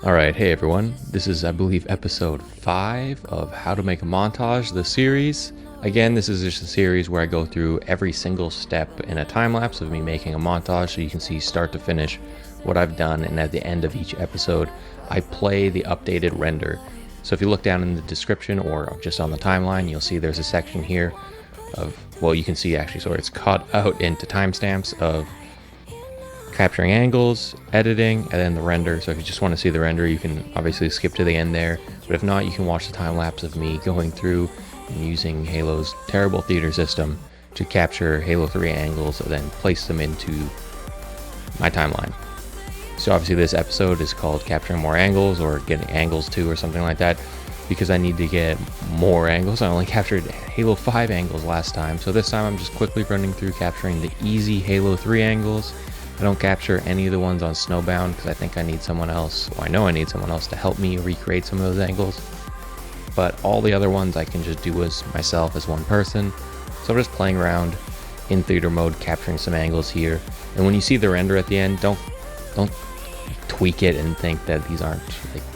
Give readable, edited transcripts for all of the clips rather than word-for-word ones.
Alright, hey everyone, this is I believe episode 5 of How to Make a Montage, the series. Again, this is just a series where I go through every single step in a time-lapse of me making a montage so you can see start to finish what I've done, and at the end of each episode I play the updated render. So if you look down in the description or just on the timeline, you'll see there's a section here of, well, you can see actually, so it's cut out into timestamps of capturing angles, editing, and then the render. So if you just want to see the render, you can obviously skip to the end there, but if not, you can watch the time lapse of me going through and using Halo's terrible theater system to capture Halo 3 angles and then place them into my timeline. So obviously this episode is called Capturing More Angles, or Getting Angles To, or something like that, because I need to get more angles. I only captured Halo 5 angles last time, so this time I'm just quickly running through capturing the easy Halo 3 angles. I don't capture any of the ones on Snowbound because I think I need someone else, or I know I need someone else to help me recreate some of those angles. But all the other ones I can just do as myself, as one person. So I'm just playing around in theater mode, capturing some angles here. And when you see the render at the end, don't tweak it and think that these aren't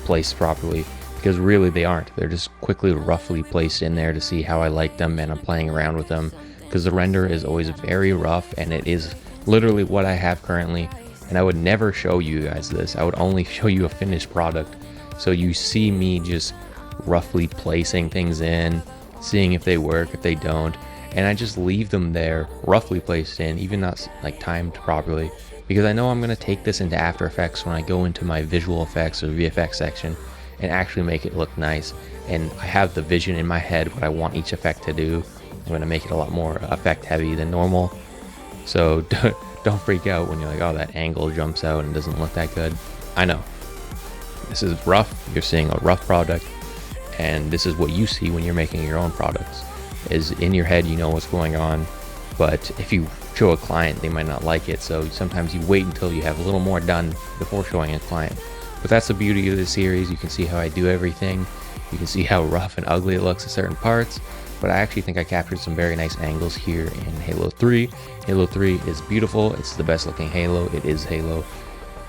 placed properly, because really they aren't. They're just quickly, roughly placed in there to see how I like them, and I'm playing around with them because the render is always very rough, and it is literally what I have currently, and I would never show you guys this. I would only show you a finished product, so you see me just roughly placing things in, seeing if they work, if they don't, and I just leave them there roughly placed in, even not like timed properly, because I know I'm going to take this into After Effects when I go into my visual effects or VFX section and actually make it look nice. And I have the vision in my head what I want each effect to do. I'm going to make it a lot more effect heavy than normal. So don't freak out when you're like, oh, that angle jumps out and doesn't look that good. I know. This is rough. You're seeing a rough product, and this is what you see when you're making your own products. Is in your head, you know what's going on, but if you show a client, they might not like it. So sometimes you wait until you have a little more done before showing a client. But that's the beauty of this series. You can see how I do everything. You can see how rough and ugly it looks at certain parts. But I actually think I captured some very nice angles here in Halo 3. Halo 3 is beautiful. It's the best looking Halo. It is Halo.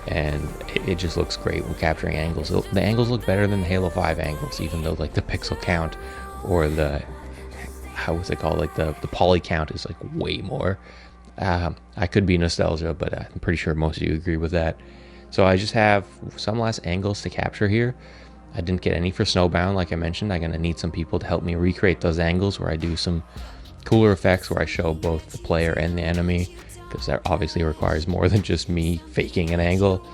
And it just looks great when capturing angles. The angles look better than the Halo 5 angles, even though like the pixel count or the, what's it called, like the poly count is like way more. I could be nostalgia, but I'm pretty sure most of you agree with that. So I just have some less angles to capture here. I didn't get any for Snowbound, like I mentioned. I'm going to need some people to help me recreate those angles where I do some cooler effects where I show both the player and the enemy, because that obviously requires more than just me faking an angle.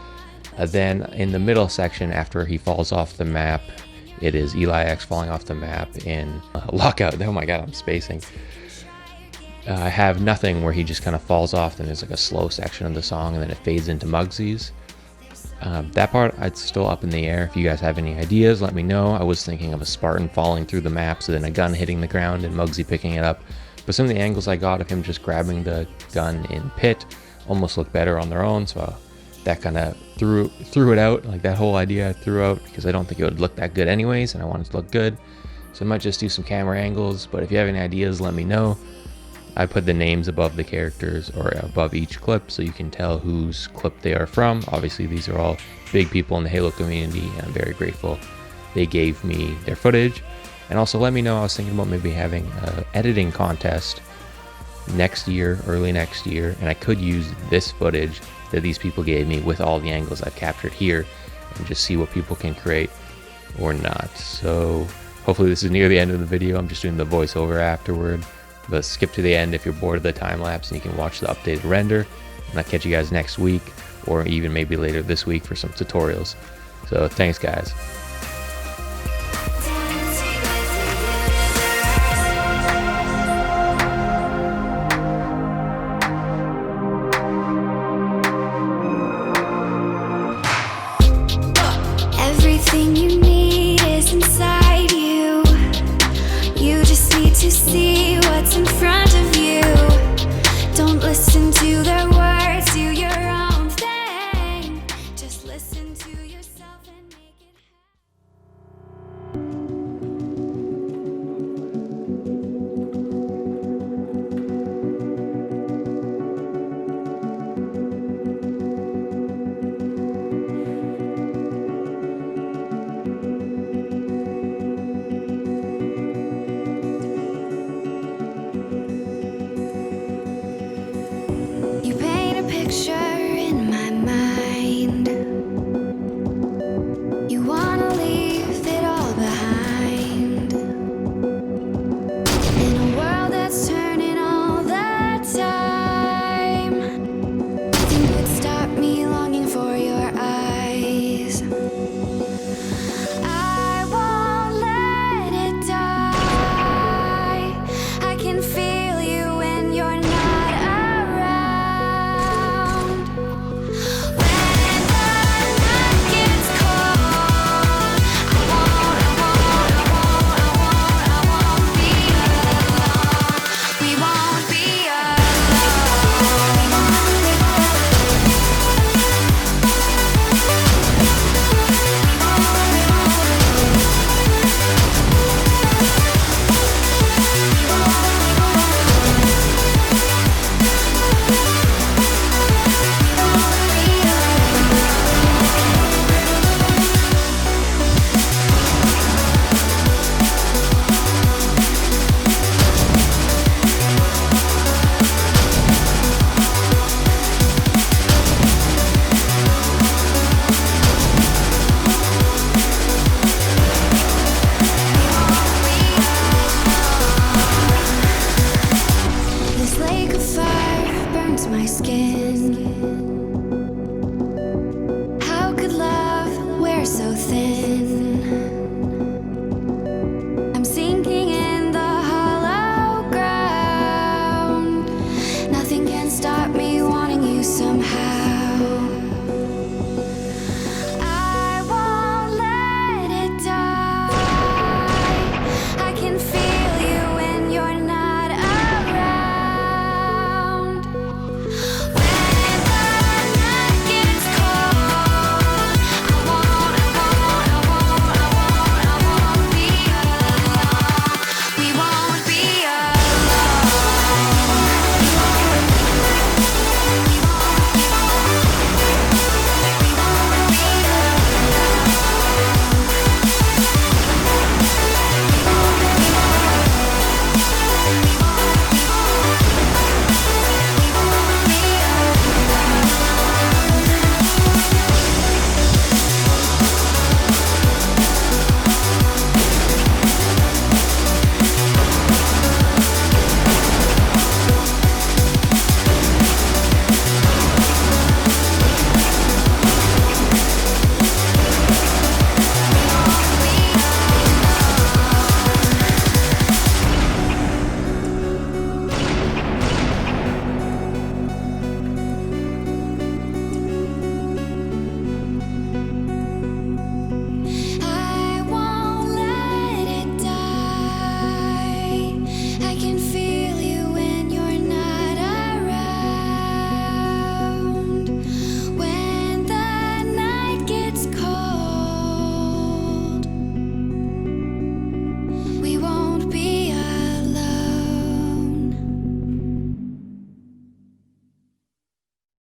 Then in the middle section, after he falls off the map, it is Eli X falling off the map in Lockout. Oh my god, I'm spacing. I have nothing where he just kind of falls off, then there's like a slow section of the song, and then it fades into Muggsy's. That part, it's still up in the air. If you guys have any ideas, let me know. I was thinking of a Spartan falling through the map, so then a gun hitting the ground and Muggsy picking it up. But some of the angles I got of him just grabbing the gun in pit almost look better on their own, so that kind of threw it out. Like that whole idea I threw out because I don't think it would look that good anyways, and I want it to look good. So I might just do some camera angles, but if you have any ideas, let me know. I put the names above the characters or above each clip so you can tell whose clip they are from. Obviously, these are all big people in the Halo community, and I'm very grateful they gave me their footage. And also let me know, I was thinking about maybe having an editing contest next year, early next year, and I could use this footage that these people gave me with all the angles I've captured here and just see what people can create or not. So hopefully this is near the end of the video. I'm just doing the voiceover afterward. But skip to the end if you're bored of the time lapse, and you can watch the updated render. And I'll catch you guys next week, or even maybe later this week for some tutorials. So thanks guys. Everything you need is inside you. You just need to see what's in front of you. Don't listen to their words, do your own thing. Just listen to your